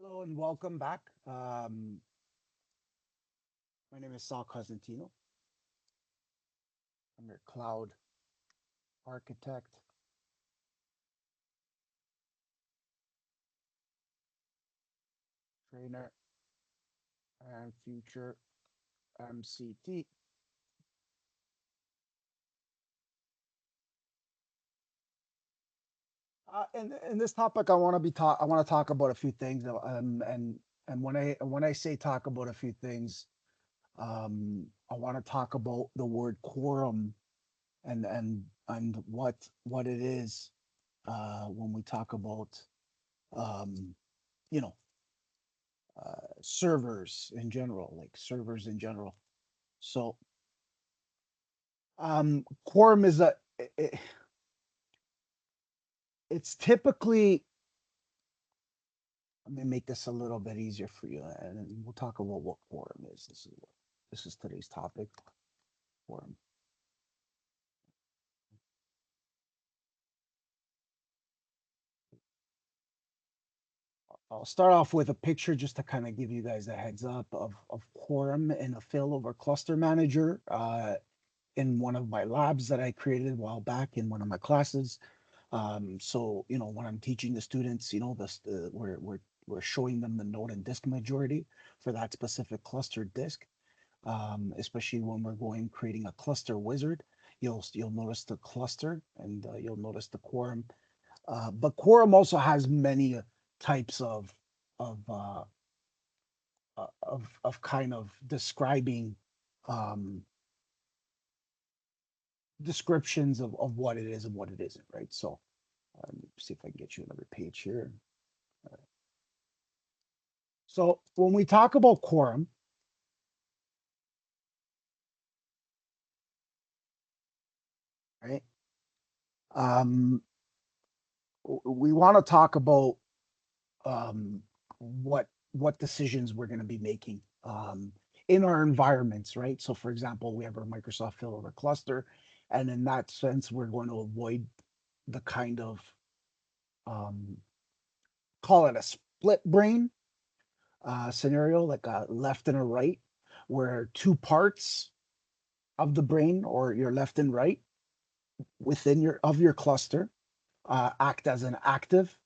Hello and welcome back. My name is Sal Cosentino. I'm your cloud architect, trainer, and future MCT. In this topic, I want to talk about a few things. And when I say talk about a few things, I want to talk about the word quorum and what it is when we talk about um, you know servers in general, like servers in general. So, quorum is it's typically, let me make this a little bit easier for you, and then we'll talk about what quorum is. This is today's topic, quorum. I'll start off with a picture just to kind of give you guys a heads up of quorum in a failover cluster manager in one of my labs that I created a while back in one of my classes. So, when I'm teaching the students, we're showing them the node and disk majority for that specific cluster disk. Especially when we're creating a cluster wizard, you'll notice the cluster and you'll notice the quorum. But quorum also has many types of kind of descriptions of what it is and what it isn't, right? So let me see if I can get you another page here. So when we talk about quorum, right? Um, we want to talk about um, what decisions we're going to be making in our environments, right? So, for example, we have our Microsoft failover cluster, and in that sense, we're going to avoid the kind of um, call it a split brain scenario, like a left and a right, where two parts of the brain, or your left and right, within your cluster, act as an active,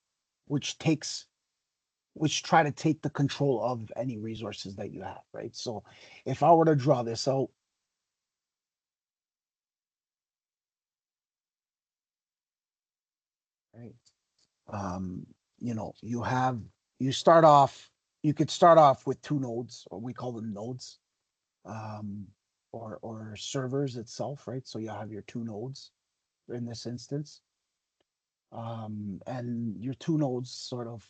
which takes which try to take the control of any resources that you have, right? So if I were to draw this out, right, um, you start off, you could start off with two nodes, or we call them nodes, um, or servers itself, right? So you have your two nodes in this instance, and your two nodes sort of,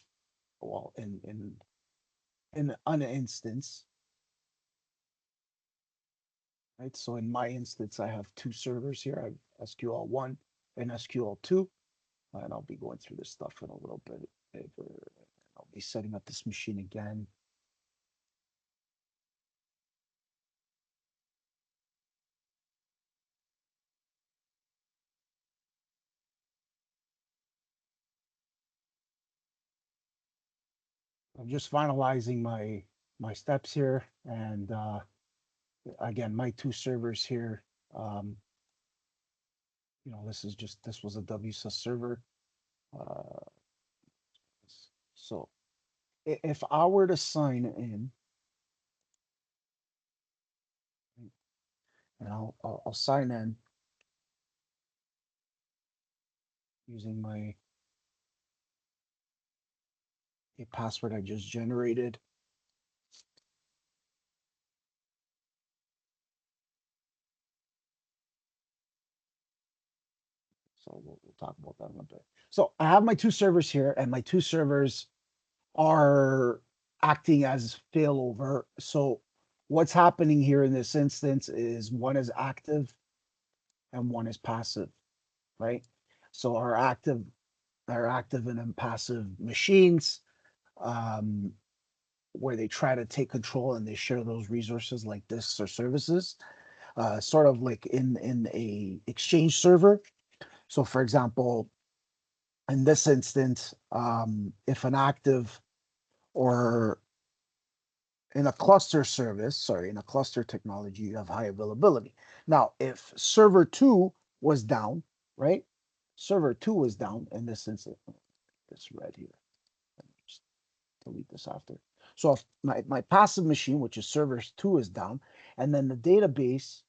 well, in an instance, right? So in my instance, I have two servers here. I have SQL1 and SQL2, and I'll be going through this stuff in a little bit. I'll be setting up this machine again. I'm just finalizing my steps here, and again, my two servers here. Um, this was a WSUS server. Uh, so if I were to sign in, and I'll sign in using a password I just generated. So we'll talk about that in a bit. So I have my two servers here, and my two servers are acting as failover. So what's happening here in this instance is one is active and one is passive, right? So our active and passive machines, um, where they try to take control and they share those resources like disks or services, sort of like in a exchange server. So for example, in this instance, if an active or in a cluster service, sorry, in a cluster technology, you have high availability. Now, if server 2 was down, right? Server 2 was down in this instance. This red here. Let me just delete this after. So if my passive machine, which is server 2, is down, and then the database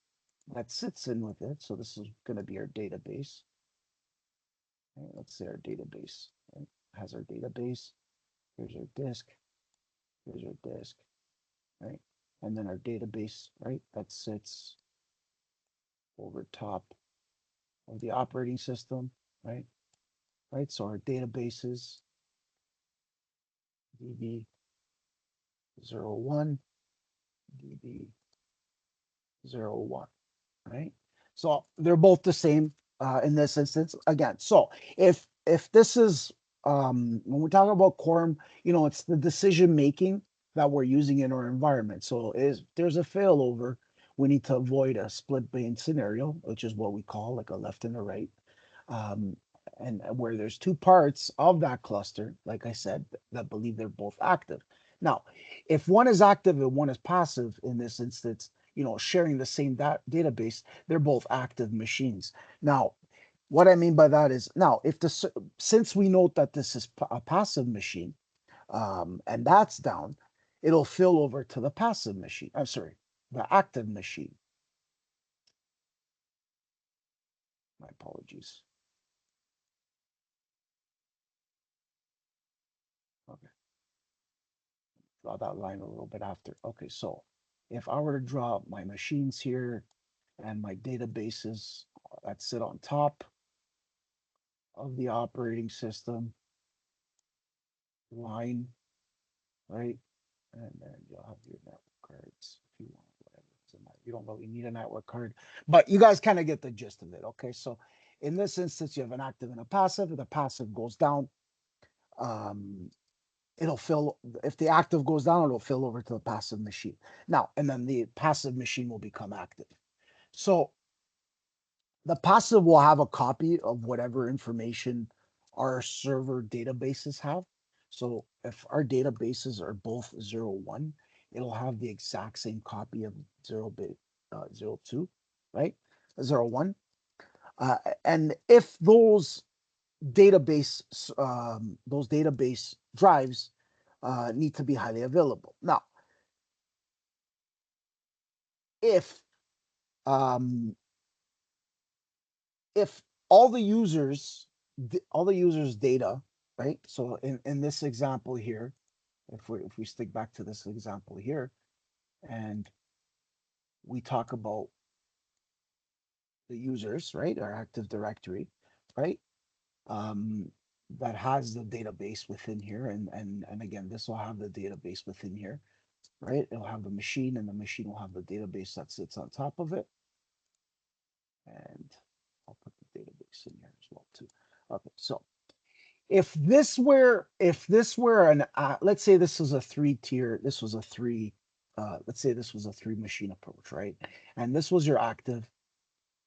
that sits in with it, so this is going to be our database. Right? Let's say our database, right? Has our database. Here's our disk. Here's our disk, right? And then our database, right? That sits over top of the operating system, right? Right. So our databases DB01, DB01, right? So they're both the same in this instance. Again, so if this is when we talk about quorum, it's the decision making that we're using in our environment. So is there's a failover, we need to avoid a split brain scenario, which is what we call like a left and a right. Um, and where there's two parts of that cluster, like I said, that believe they're both active. Now, if one is active and one is passive in this instance, sharing the same database, they're both active machines. Now, what I mean by that is now, since we note that this is a passive machine, and that's down, it'll fill over to the passive machine. I'm sorry, the active machine. My apologies. Okay, draw that line a little bit after. Okay, so if I were to draw my machines here and my databases that sit on top of the operating system line, right? And then you'll have your network cards if you want, whatever. You don't really need a network card, but you guys kind of get the gist of it. Okay, so in this instance, you have an active and a passive. If the passive goes down, um, it'll fill. If the active goes down, it'll fill over to the passive machine. Now, and then the passive machine will become active. So the passive will have a copy of whatever information our server databases have. So if our databases are both 0, 1, it'll have the exact same copy of 0, 2, right? 0, 1. And if those database drives need to be highly available. Now, if um, if all the users data, right? So in this example here, if we stick back to this example here, and we talk about the users, right, our active directory, right, um, that has the database within here, and again, this will have the database within here, right? It'll have the machine, and the machine will have the database that sits on top of it, and I'll put the database in here as well too. Okay, so if this were an let's say this was a let's say this was a three machine approach, right? And this was your active,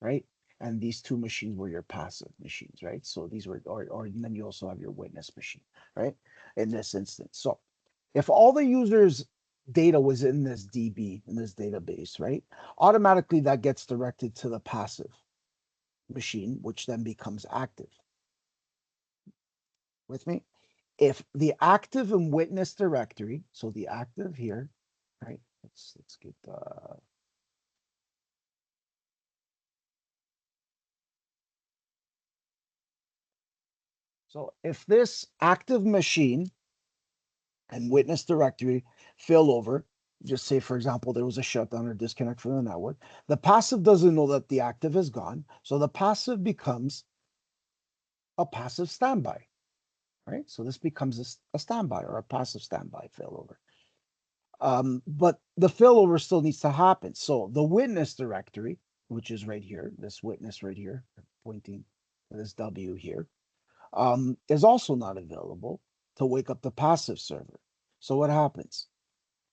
right? And these two machines were your passive machines, right? So these were, or and then you also have your witness machine, right? In this instance. So if all the users data was in this DB, in this database, right? Automatically that gets directed to the passive machine, which then becomes active. With me? If the active and witness directory, so the active here, right? Let's get so if this active machine and witness directory fail over, just say for example there was a shutdown or disconnect from the network, the passive doesn't know that the active is gone, so the passive becomes a passive standby, right? So this becomes a standby or a passive standby failover. But the failover still needs to happen. So the witness directory, which is right here, this witness right here, pointing to this W here, is also not available to wake up the passive server. So what happens?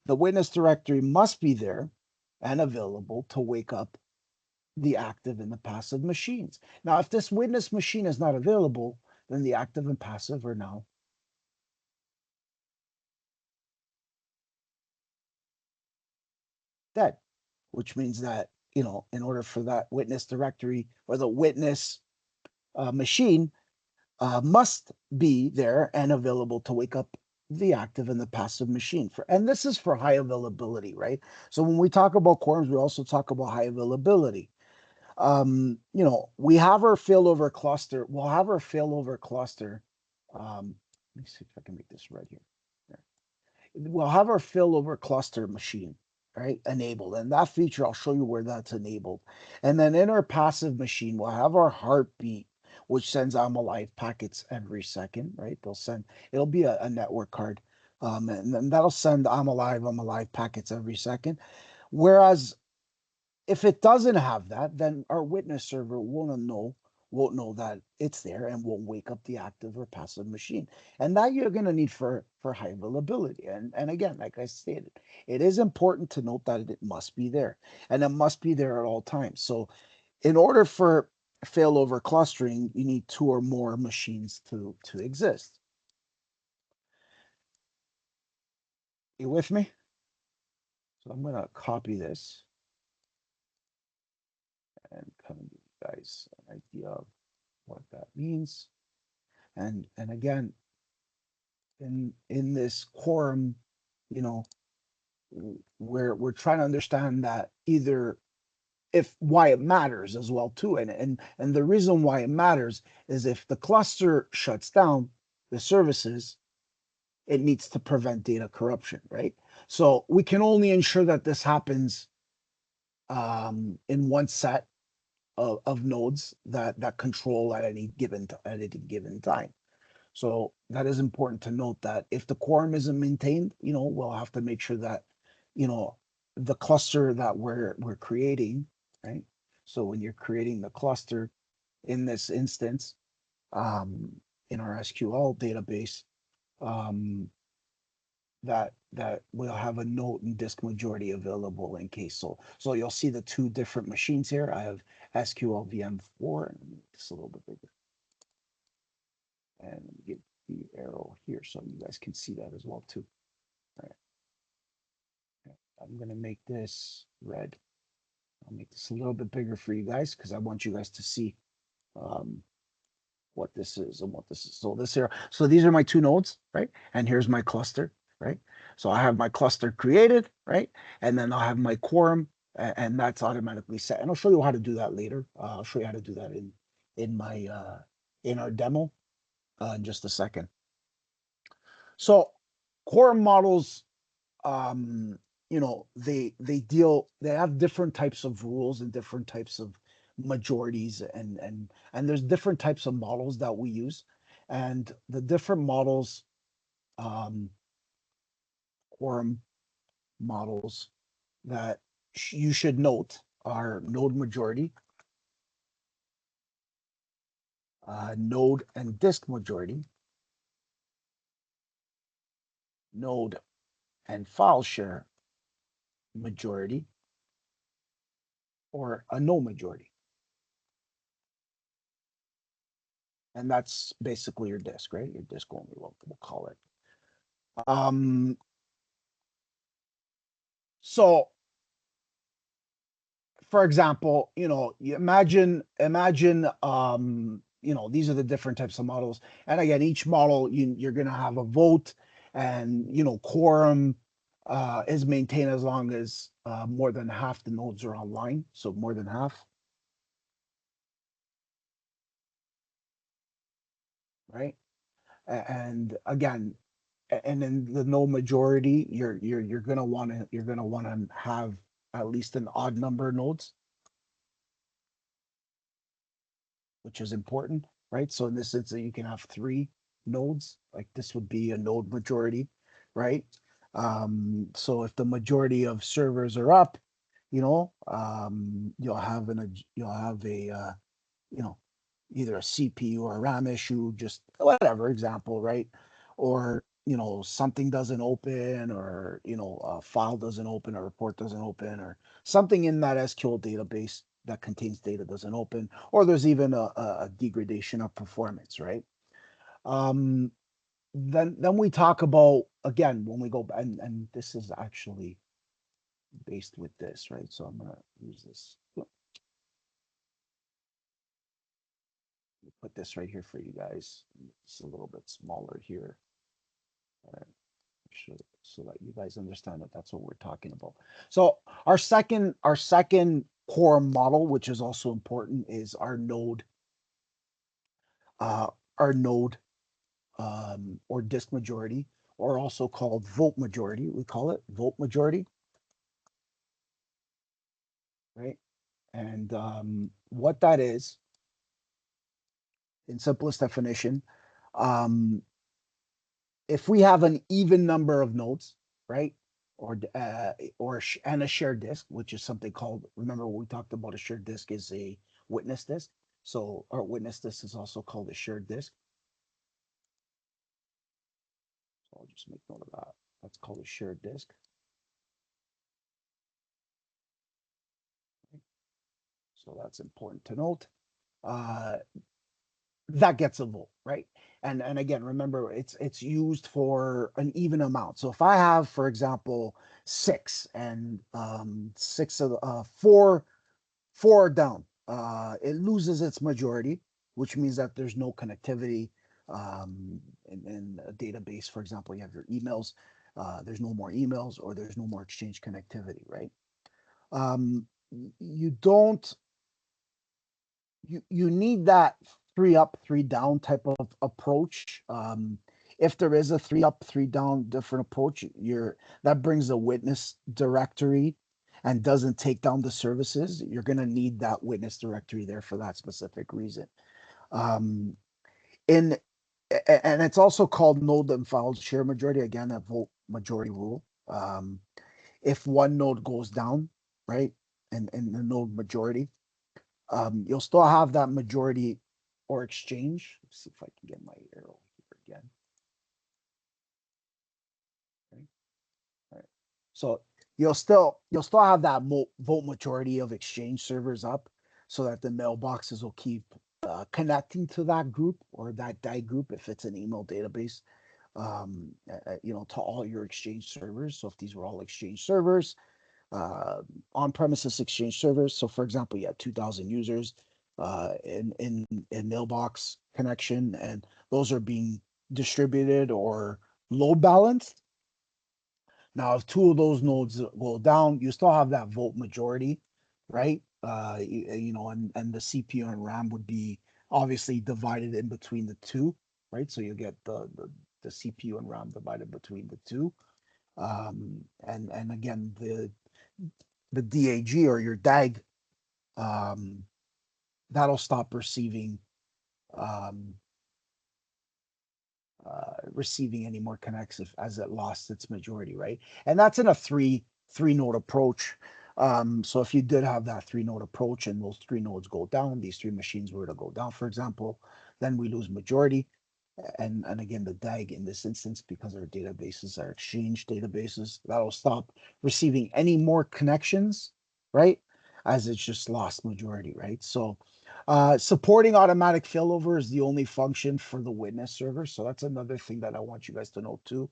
The witness directory must be there and available to wake up the active and the passive machines. Now, if this witness machine is not available, then the active and passive are now dead, which means that, in order for that witness directory or the witness machine must be there and available to wake up the active and the passive machine. And this is for high availability, right? So when we talk about quorums, we also talk about high availability. We have our failover cluster. We'll have our failover cluster. Let me see if I can make this red here. There. We'll have our failover cluster machine, right, enabled. And that feature, I'll show you where that's enabled. And then in our passive machine, we'll have our heartbeat, which sends I'm alive packets every second, right? It'll be a network card. And then that'll send I'm alive packets every second. Whereas if it doesn't have that, then our witness server won't know that it's there and won't wake up the active or passive machine. And that you're going to need for high availability. And again, like I stated, it is important to note that it must be there, and it must be there at all times. So in order for failover clustering, you need two or more machines to exist. You with me? So I'm going to copy this and kind of give you guys an idea of what that means. And again, in this quorum, you know, we're trying to understand that either if why it matters as well too, and the reason why it matters is if the cluster shuts down the services, it needs to prevent data corruption, right? So we can only ensure that this happens in one set of nodes that control at any given time. So that is important to note that if the quorum isn't maintained, we'll have to make sure that, the cluster that we're creating, right? So when you're creating the cluster in this instance, in our SQL database, um, that we'll have a note and disk majority available in case. So you'll see the two different machines here. I have SQL VM4, and just a little bit bigger, and get the arrow here so you guys can see that as well too. All right. I'm gonna make this red. I'll make this a little bit bigger for you guys because I want you guys to see um, what this is and what this is. So these are my two nodes, right? And here's my cluster, right? So I have my cluster created, right? And then I'll have my quorum, and that's automatically set. And I'll show you how to do that later. I'll show you how to do that in my in our demo in just a second. So quorum models, um, they have different types of rules and different types of majorities, and there's different types of models that we use, and the different models, um, quorum models that you should note are node majority, node and disk majority, node and file share majority, or a no majority. And that's basically your disk, right? Your disk only, we'll call it. So for example, you imagine, these are the different types of models. And again, each model, you're going to have a vote, and, quorum is maintained as long as more than half the nodes are online. So more than half, right? And again, and in the no majority, you're going to want to have at least an odd number of nodes, which is important, right? So in this instance, you can have three nodes, like this would be a node majority, right? So if the majority of servers are up, you'll have a you know, either a CPU or a RAM issue, just whatever example, right? Or, something doesn't open, or, a file doesn't open, a report doesn't open, or something in that SQL database that contains data doesn't open, or there's even a degradation of performance, right? Um, then we talk about, again, when we go, and this is actually based with this, right? So I'm gonna use this. Put this right here for you guys. It's a little bit smaller here, so that you guys understand that that's what we're talking about. So our second quorum model, which is also important, is uh, our node or disk majority, or also called vote majority. We call it vote majority, right? And what that is, in simplest definition, um, if we have an even number of nodes, right, or and a shared disk, which is something called. Remember, what we talked about a shared disk is a witness disk. So our witness disk is also called a shared disk. So I'll just make note of that. That's called a shared disk. So that's important to note. Uh, that gets a vote, right? And again, remember, it's used for an even amount. So if I have, for example, six and six of four are down, it loses its majority, which means that there's no connectivity in a database. For example, you have your emails. There's no more emails, or there's no more exchange connectivity, right? Um, you don't you need that three up, three down type of approach. If there is a three up, three down different approach, that brings a witness directory and doesn't take down the services. You're going to need that witness directory there for that specific reason. Um, in and it's also called node and file share majority. Again, that vote majority rule. If one node goes down, right, and the node majority, you'll still have that majority or exchange. Let's see if I can get my arrow here again. Okay. All right. So you'll still have that vote majority of exchange servers up, so that the mailboxes will keep connecting to that group or that DAI group if it's an email database. To all your exchange servers. So if these were all exchange servers, uh, on-premises exchange servers. So, for example, you had 2,000 users in mailbox connection, and those are being distributed or load balanced. Now, if two of those nodes go down, you still have that vote majority, right? And the CPU and RAM would be obviously divided in between the two, right? So you get the CPU and RAM divided between the two. And again, the DAG or your DAG, um, that'll stop um, receiving any more connects as it lost its majority, right? And that's in a three node approach. So if you did have that three node approach and those three nodes go down, these three machines were to go down, for example, then we lose majority. And again, the DAG in this instance, because our databases are exchange databases, that'll stop receiving any more connections, right? As it's just lost majority, right? So supporting automatic failover is the only function for the witness server. So that's another thing that I want you guys to know too.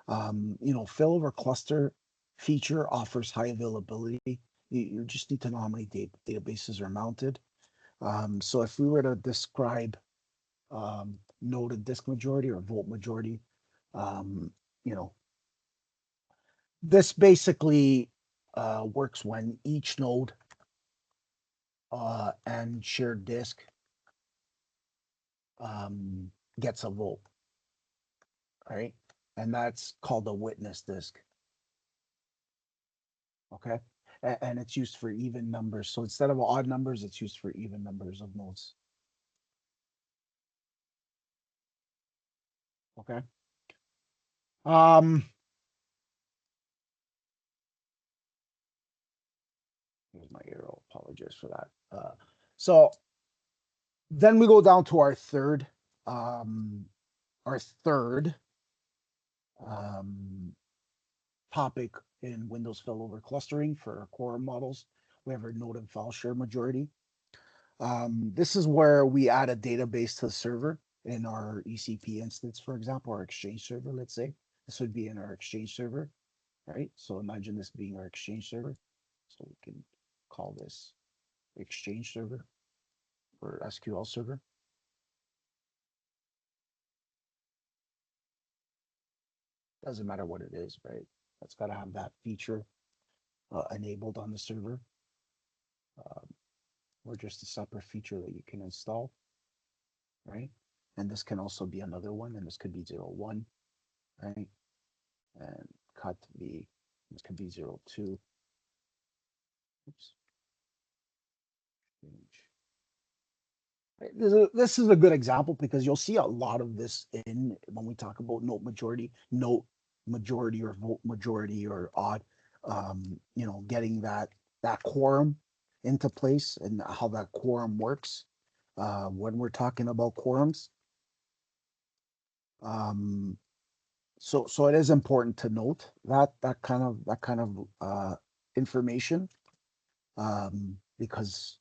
Failover cluster feature offers high availability. You just need to know how many databases are mounted. So if we were to describe node and disk majority or vote majority, um, you know, this basically works when each node and shared disk um, gets a vote, right? And that's called a witness disk, okay? And it's used for even numbers. So instead of odd numbers, it's used for even numbers of nodes, okay? Um, Here's my arrow. Apologize for that. So then we go down to um, our third um, topic in Windows failover clustering for quorum models. We have our node and file share majority. This is where we add a database to the server in our ECP instance, for example, our Exchange server, let's say. This would be in our Exchange server. right? So imagine this being our Exchange server. So we can call this Exchange server or SQL server. Doesn't matter what it is, right? That's got to have that feature enabled on the server, um, or just a separate feature that you can install, right? And this can also be another one, and this could be 01, right? And cut the, this could be 02. Oops. This is a good example because you'll see a lot of this in when we talk about note majority or vote majority or odd, getting that quorum into place and how that quorum works when we're talking about quorums. Um, so it is important to note that kind of information because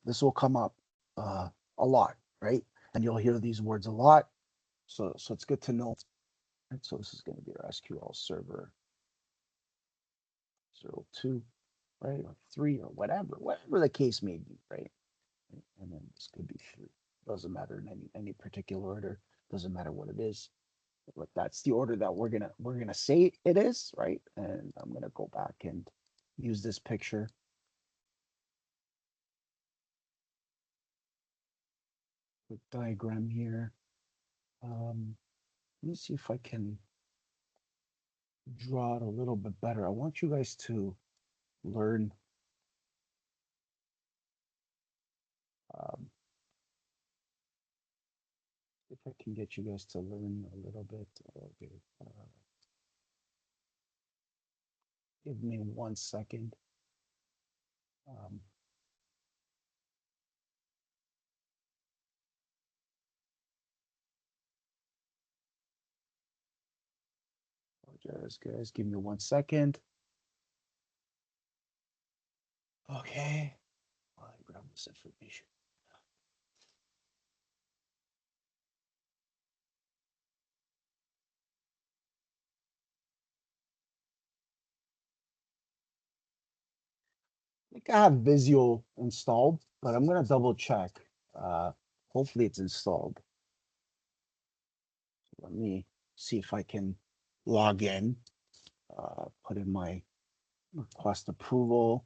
this will come up a lot, right? And you'll hear these words a lot. So it's good to know. Right? So this is going to be our SQL server 02, right? Or 3 or whatever the case may be, right? And then this could be 3. Doesn't matter in any particular order. Doesn't matter what it is. But that's the order that we're gonna say it is, right? And I'm gonna go back and use this picture. Quick diagram here. Let me see if I can draw it a little bit better. I want you guys to learn um, if I can get you guys to learn a little bit. Okay. Give me 1 second. Um, apologize, guys. Give me 1 second. Okay. While I grab this information. I think I have Visio installed, but I'm gonna double check. Hopefully it's installed. Let me see if I can log in. Put in my request approval.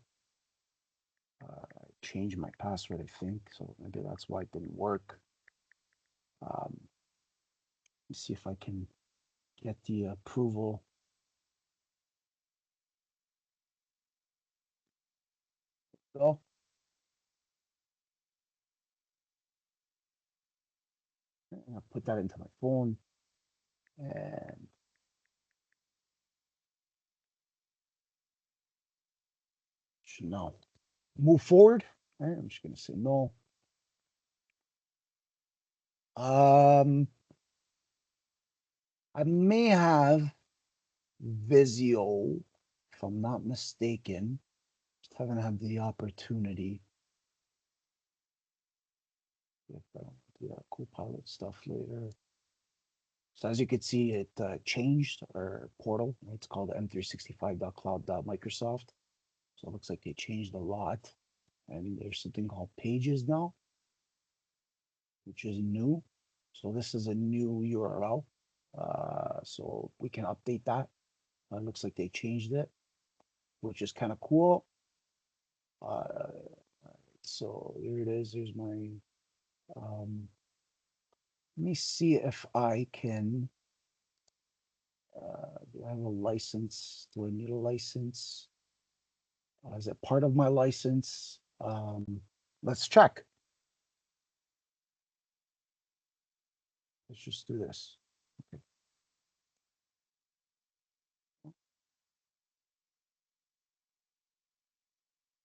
Change my password, I think. So maybe that's why it didn't work. Let me see if I can get the approval. Go. I'll put that into my phone and no. Move forward. All right, I'm just gonna say no. Um, I may have Visio, if I'm not mistaken. Just haven't had the opportunity. If I don't do that Copilot stuff later. So as you can see, it changed our portal. It's called m365.cloud.microsoft. So it looks like they changed a lot. And there's something called Pages now, which is new. So this is a new URL. So we can update that. It looks like they changed it, which is kind of cool. So here it is. There's my, let me see if I can, do I have a license? Do I need a license? Is it part of my license? Let's check. Let's just do this. Okay.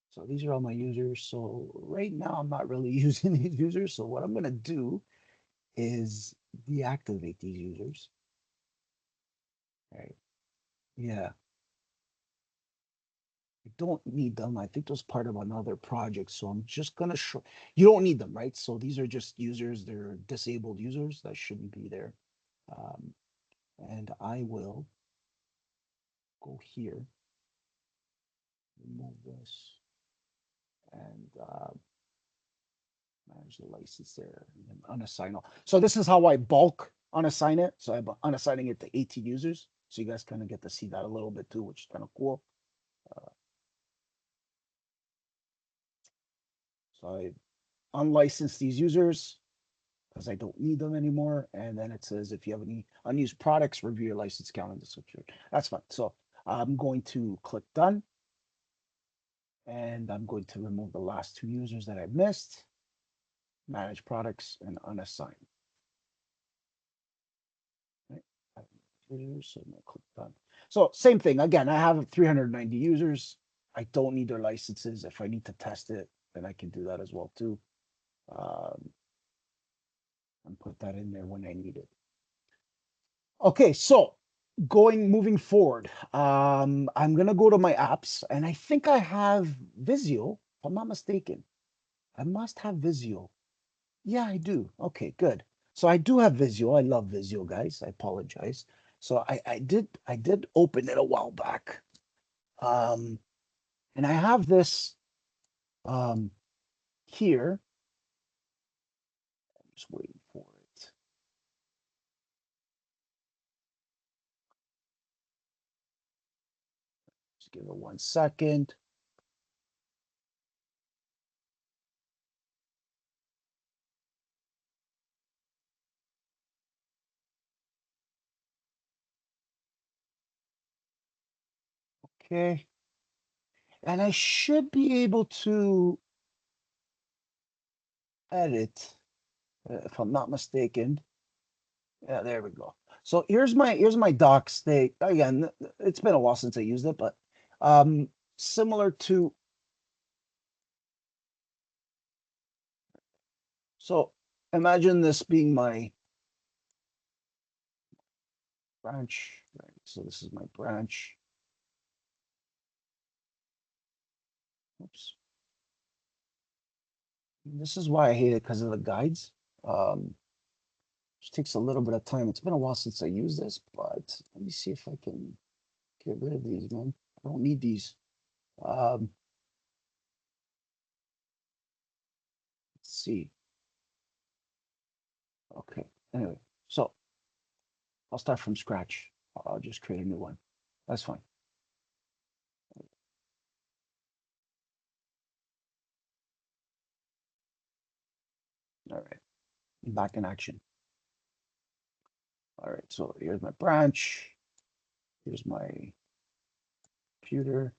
So these are all my users. So right now I'm not really using these users. So what I'm going to do is deactivate these users. Right. Yeah. I don't need them. I think those part of another project. So I'm just going to show, you don't need them, right? So these are just users. They're disabled users that shouldn't be there. And I will go here, remove this, and manage the license there, and then unassign all. So this is how I bulk unassign it. So I'm unassigning it to 18 users. So you guys kind of get to see that a little bit too, which is kind of cool. So I unlicense these users because I don't need them anymore. And then it says if you have any unused products, review your license count and description. That's fine. So I'm going to click done. And I'm going to remove the last two users that I missed, manage products and unassign. Right. So I'm gonna click done. So same thing. Again, I have 390 users. I don't need their licenses. If I need to test it, then I can do that as well too. Um, and put that in there when I need it. Okay, so moving forward, I'm gonna go to my apps, and I think I have Visio, if I'm not mistaken. I must have Visio. Yeah, I do. Okay, good. So I do have Visio. I love Visio, guys. I apologize. So I did open it a while back. Um, and I have this um here. I'm just waiting for it. Just give it 1 second. Okay. And I should be able to edit, if I'm not mistaken. Yeah, there we go. So here's my docs. They again, it's been a while since I used it, but um similar to, so imagine this being my branch, right? So this is my branch. Oops. This is why I hate it, because of the guides. Which takes a little bit of time. It's been a while since I used this, but let me see if I can get rid of these, man. I don't need these. Um, let's see. Okay. Anyway, so I'll start from scratch. I'll just create a new one. That's fine. All right. I'm back in action. All right. So here's my branch. Here's my computer.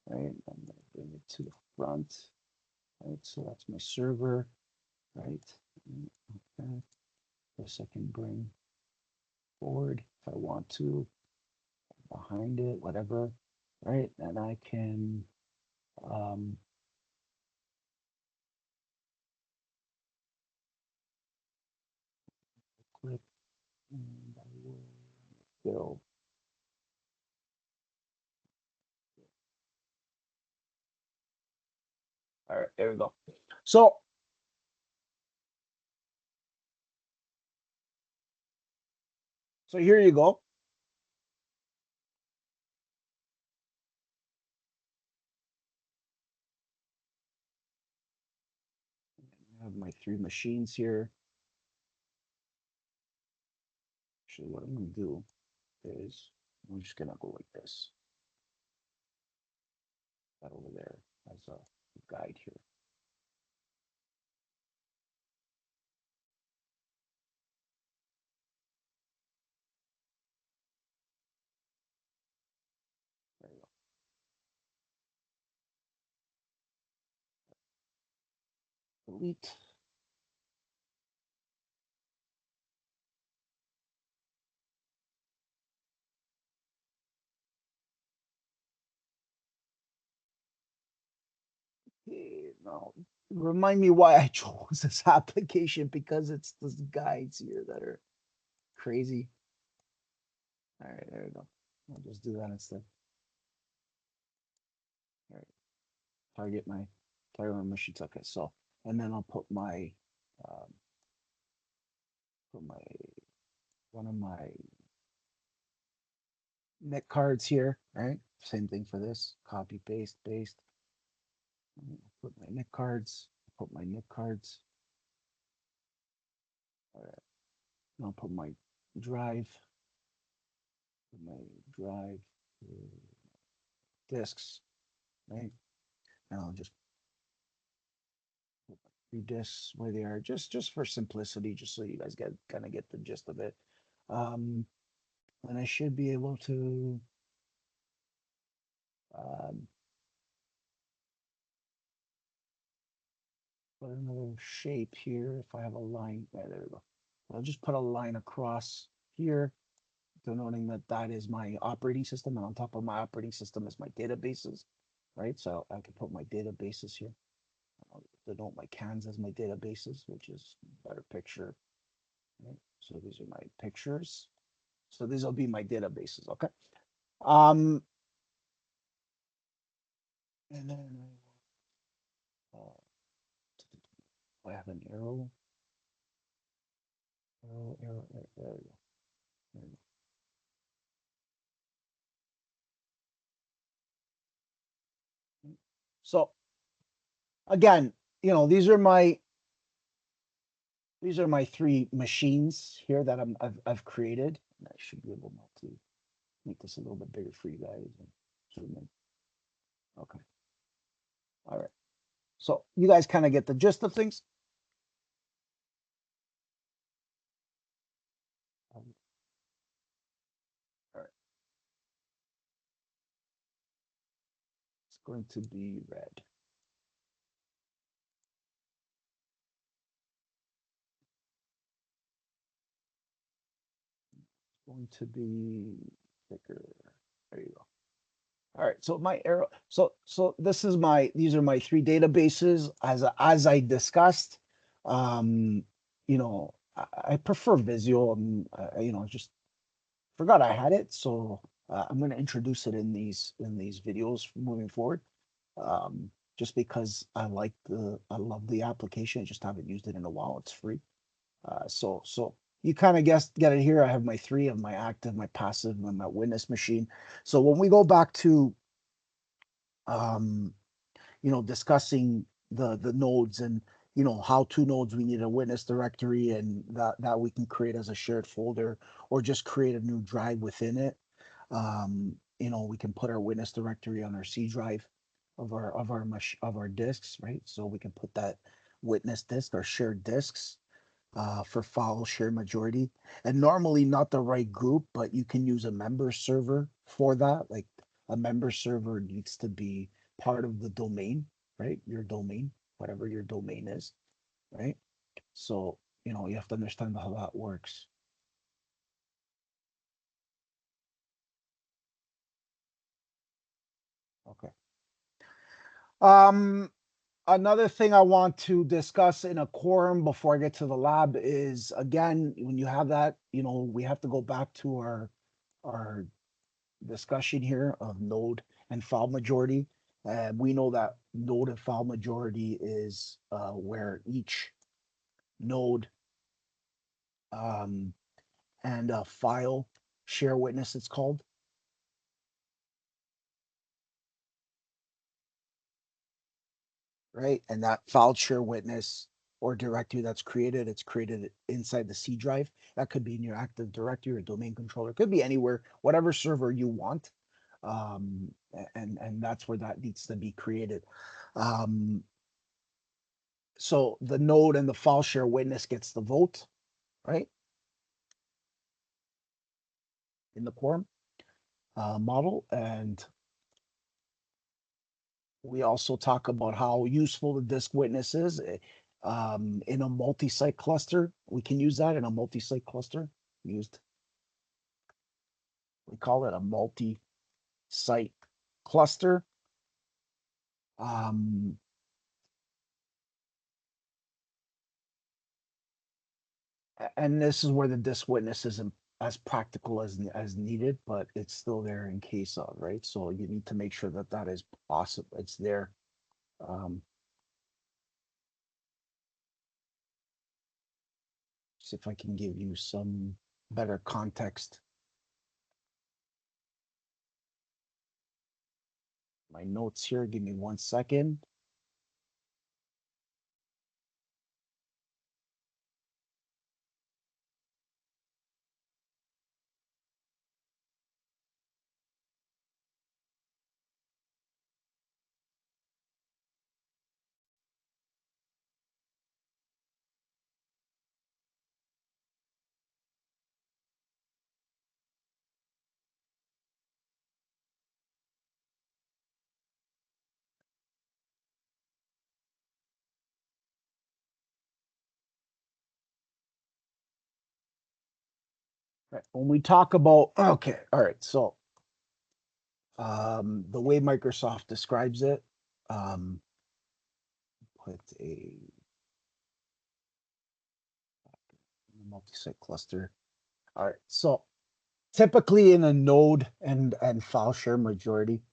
Right. I'm gonna bring it to the front. Right. So that's my server. Right. Okay. This I can bring forward if I want to, behind it, whatever. Right. And I can um, click and I will fill. All right, there we go. So here you go. I have my three machines here. Actually, what I'm going to do is I'm just going to go like this. That over there as a guide here. There you go. Delete. Now, remind me why I chose this application, because it's those guides here that are crazy. All right, there we go. I'll just do that instead. All right, target my machines. Okay, so, and then I'll um, put my one of my NIC cards here, right? Same thing for this. Copy, paste, paste. Put my NIC cards. Put my NIC cards. All right. I'll put my drive. My drive disks, right? And I'll just put my three disks where they are, just for simplicity, just so you guys get kind of get the gist of it. Um, and I should be able to um, put another shape here. If I have a line, there we go. I'll just put a line across here, denoting that that is my operating system, and on top of my operating system is my databases, right? So I can put my databases here. I'll denote my cans as my databases, which is a better picture. Right? So these are my pictures. So these will be my databases, okay? Um, and then I have an arrow, arrow, there we go. There we go. So again, these are my three machines here that I've created. And I should be able not to make this a little bit bigger for you guys. And zoom in. Okay. All right. So you guys kind of get the gist of things. All right. It's going to be red. It's going to be thicker. There you go. All right, so my arrow, so this is these are my three databases as I discussed. Um, I prefer Visio. Just forgot I had it, so I'm going to introduce it in these videos moving forward. Just because I love the application, I just haven't used it in a while. It's free. So you kind of get it here. I have my three of my active, my passive, and my witness machine. So when we go back to um, discussing the nodes and how two nodes we need a witness directory and that we can create as a shared folder or just create a new drive within it. We can put our witness directory on our C drive of our disks, right? So we can put that witness disk or shared disks for file share majority. And normally not the right group, but you can use a member server for that. Like a member server needs to be part of the domain, right? Your domain, whatever your domain is, right? So, you have to understand how that works. Okay. Um, Another thing I want to discuss in a quorum before I get to the lab is again, when you have that, we have to go back to our discussion here of node and file majority. We know that node and file majority is where each node um, and a file share witness, it's called, right? And that file share witness or directory that's created, it's created inside the C drive. That could be in your Active Directory or domain controller. It could be anywhere, whatever server you want. And that's where that needs to be created. Um, so the node and the file share witness gets the vote, right, in the quorum model. And we also talk about how useful the disk witness is in a multi-site cluster. We can use that in a multi-site cluster. Used, we call it a multi-site cluster. Um, and this is where the disk witness isn't as practical as needed, but it's still there in case of, right? So you need to make sure that that is possible. It's there. Um, see if I can give you some better context. my notes here. Give me 1 second. Right. When we talk about, okay, all right, so the way Microsoft describes it, um, put a multi-site cluster. All right, so typically in a node and file share majority,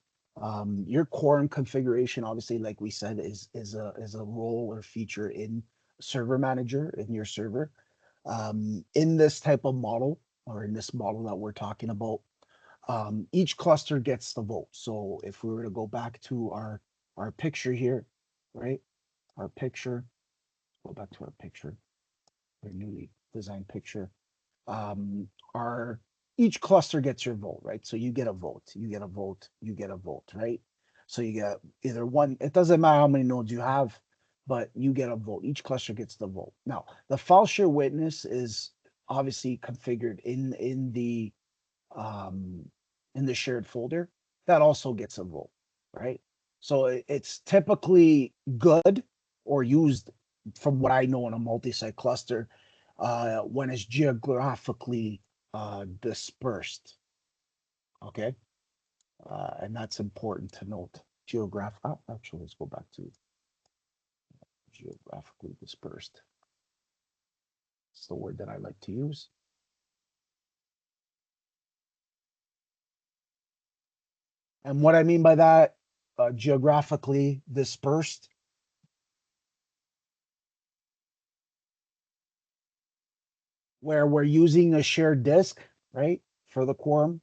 your quorum configuration, obviously, like we said, is a role or feature in server manager in your server. In this type of model, or in this model that we're talking about, each cluster gets the vote. So if we were to go back to our picture here, right? Our picture, go back to our picture, our newly designed picture. Um, our Each cluster gets your vote, right? So you get a vote, you get a vote, you get a vote, right? So you get either one, it doesn't matter how many nodes you have, but you get a vote. Each cluster gets the vote. Now, the file share witness is obviously configured um, in the shared folder. That also gets a vote, right? So it's typically good or used, from what I know, in a multi-site cluster, when it's geographically dispersed. Okay, and that's important to note. Actually, let's go back to geographically dispersed. It's the word that I like to use. And what I mean by that, geographically dispersed, where we're using a shared disk, right, for the quorum.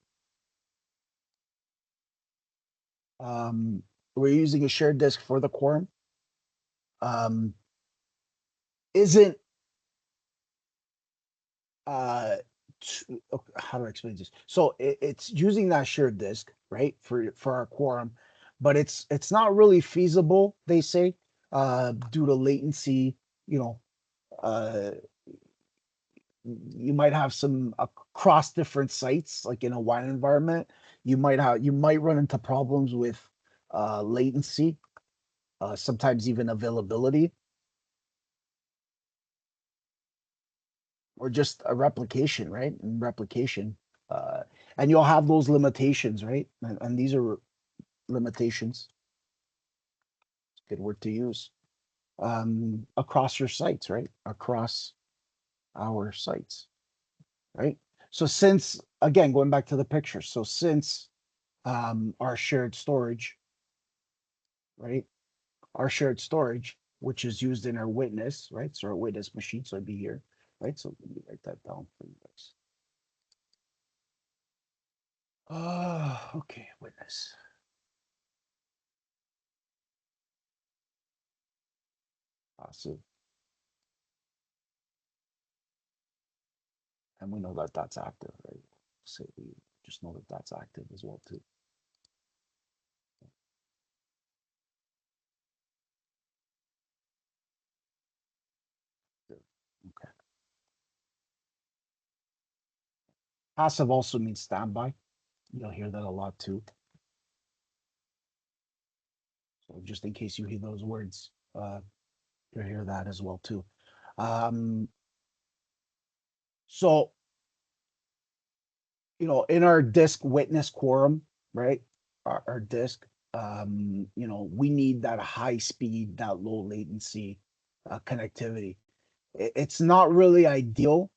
Um, we're using a shared disk for the quorum. Um, isn't uh how do I explain this? So it's using that shared disk, right, for our quorum, but it's not really feasible, they say, due to latency. You know, uh, you might have some across different sites, like in a wide environment. You might run into problems with latency, sometimes even availability, or just a replication, right? And replication, uh, and you'll have those limitations, right? And these are limitations. Good word to use. Across your sites, right? Across our sites, right? So since, again, going back to the picture, so since our shared storage, right? Our shared storage, which is used in our witness, right? So our witness machine, so it'd be here, right? So let me write that down for you guys. Okay, witness. Awesome. And we know that that's active, right? So we just know that that's active as well too. Okay. Passive also means standby. You'll hear that a lot too. So just in case you hear those words, you'll hear that as well too. Um, so in our disk witness quorum, right? Our disk, we need that high speed, that low latency connectivity. It's not really ideal,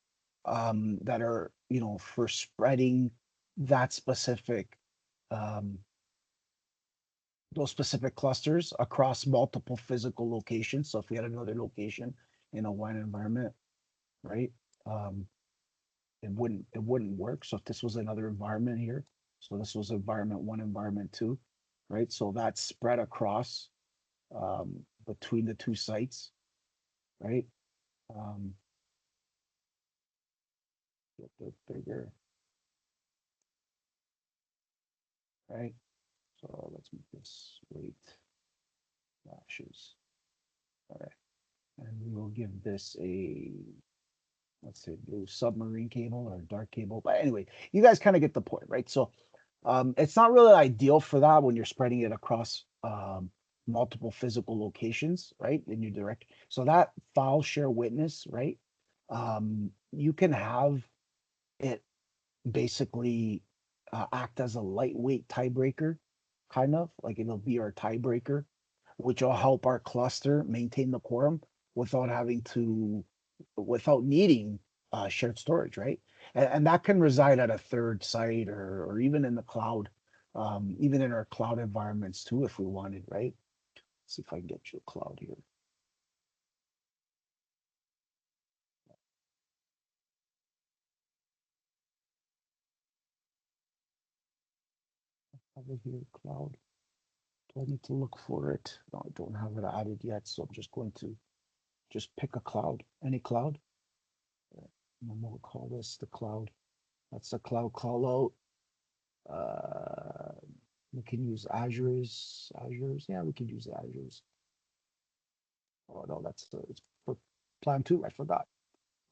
that are, for spreading that specific, um, those specific clusters across multiple physical locations. So if we had another location in a wide environment, right? Um, it wouldn't work. So if this was another environment here, so this was environment one, environment two, right? So that's spread across between the two sites, right? Um, get the bigger, right? So let's make this weight lashes. All right. And we will give this a, let's say, blue submarine cable or dark cable. But anyway, you guys kind of get the point, right? So it's not really ideal for that when you're spreading it across multiple physical locations, right? In your direct. So that file share witness, right? You can have it basically act as a lightweight tiebreaker, kind of like it'll be our tiebreaker, which will help our cluster maintain the quorum without having to, without needing shared storage, right? And that can reside at a third site or even in the cloud, even in our cloud environments too, if we wanted, right? Let's see if I can get you a cloud here. Over here, cloud. Do I need to look for it? No, I don't have it added yet, so I'm just going to just pick a cloud, any cloud. And we'll call this the cloud. That's the cloud call out. We can use Azure's. Yeah, we can use Azure's. Oh no, it's for plan two. I forgot.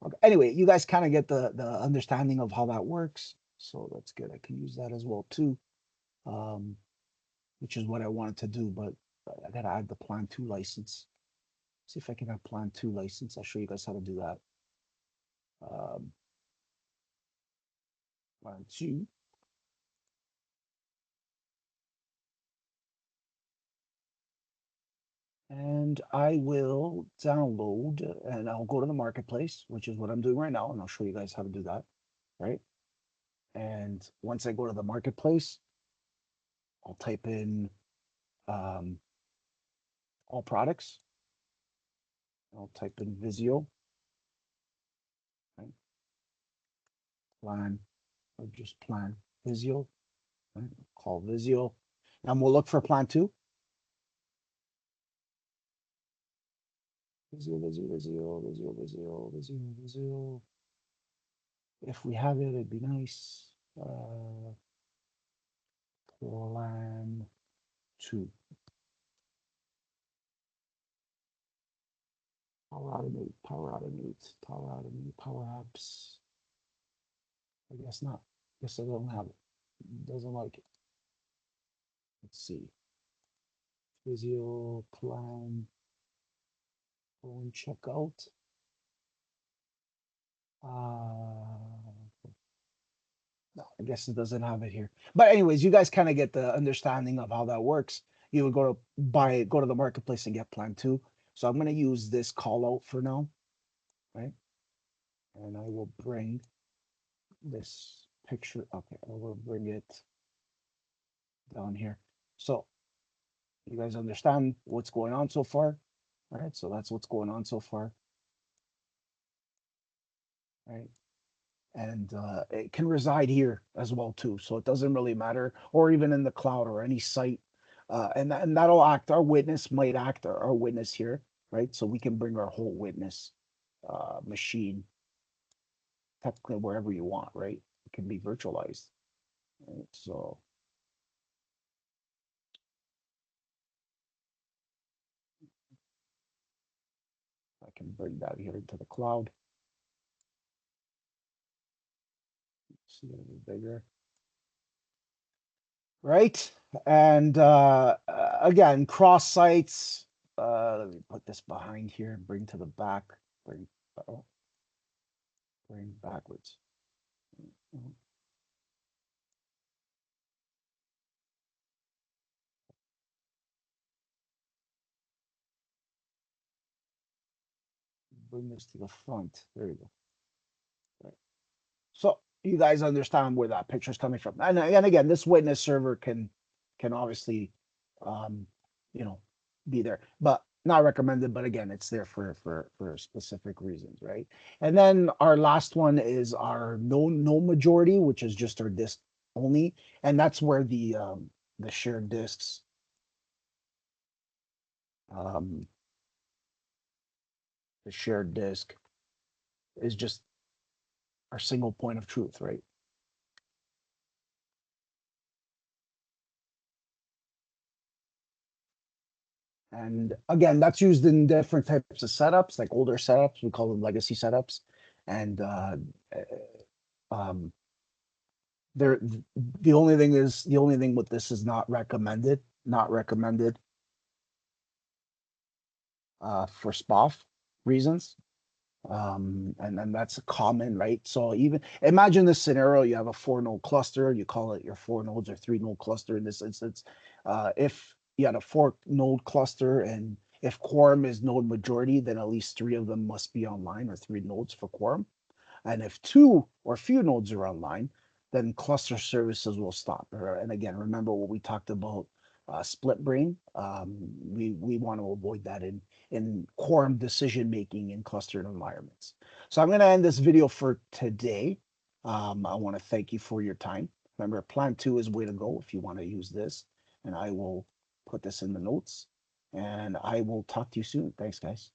Okay. Anyway, you guys kind of get the understanding of how that works. So that's good. I can use that as well too, um, which is what I wanted to do. But I gotta add the plan two license. See if I can have plan two license. I'll show you guys how to do that. Um, plan two. And I will download and I'll go to the marketplace, which is what I'm doing right now, and I'll show you guys how to do that, right? And once I go to the marketplace, I'll type in um, all products. I'll type in Visio, right? Plan or just plan Visio, right? Call Visio, and we'll look for plan two. Visio, Visio, Visio, Visio, Visio, Visio, Visio. If we have it, it'd be nice. Plan two. Power automate, power apps. I guess not. Guess I don't have it. Doesn't like it. Let's see. Visio plan. Go and check out. No, I guess it doesn't have it here. But anyways, you guys kind of get the understanding of how that works. You would go to the marketplace and get plan two. So I'm going to use this call out for now, right? And I will bring this picture. Okay, I will bring it down here. So you guys understand what's going on so far? All right, so that's what's going on so far, right? And it can reside here as well too, so it doesn't really matter, or even in the cloud or any site. And that'll act. Our witness might act. Our witness here, right? So we can bring our whole witness machine technically wherever you want, right? It can be virtualized, right? So I can bring that here into the cloud. See a little bigger. Right? And again, cross sites. Let me put this behind here and bring to the back. Bring, oh, bring backwards. Bring this to the front. There you go. Right. So you guys understand where that picture is coming from. And again, this witness server can obviously um, you know, be there, but not recommended. But again, it's there for specific reasons, right? And then our last one is our no majority, which is just our disk only, and that's where the the shared disks. The shared disk is just our single point of truth, right? And again, that's used in different types of setups, like older setups, we call them legacy setups. And um, there, the only thing with this is not recommended for SPOF reasons. And then that's common, right? So even imagine this scenario: you have a 4 node cluster, you call it your 4 nodes or 3 node cluster in this instance. If you had a 4 node cluster and if quorum is node majority, then at least 3 of them must be online, or 3 nodes for quorum. And if 2 or few nodes are online, then cluster services will stop. And again, remember what we talked about, split brain. We want to avoid that in quorum decision making in clustered environments. So I'm going to end this video for today. I want to thank you for your time. Remember, plan 2 is way to go if you want to use this. And I will put this in the notes. And I will talk to you soon. Thanks, guys.